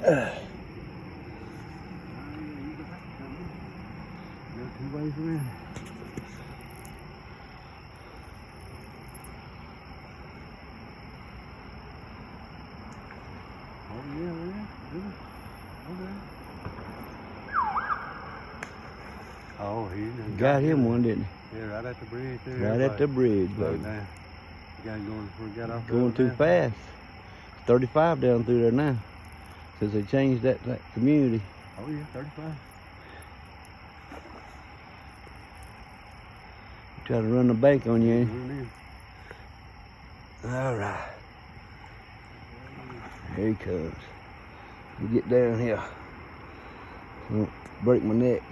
Two ways around. Oh yeah, man. Really? Okay. Oh, he got him one, didn't he? Yeah, right at the bridge there. Right at the bridge, baby. You got going before he got off. Going too fast. 35 down through there now. Since they changed that community. Oh yeah, 35. Try to run the bank on you, ain't you? All right. Here he comes. You get down here. Don't break my neck.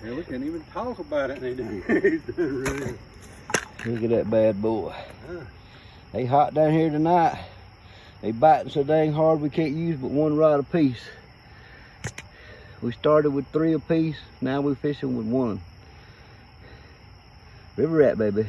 Yeah, we can't even talk about it. Really. Look at that bad boy. They hot down here tonight. They biting so dang hard we can't use but one rod apiece. We started with 3 apiece. Now we're fishing with 1. River rat, baby.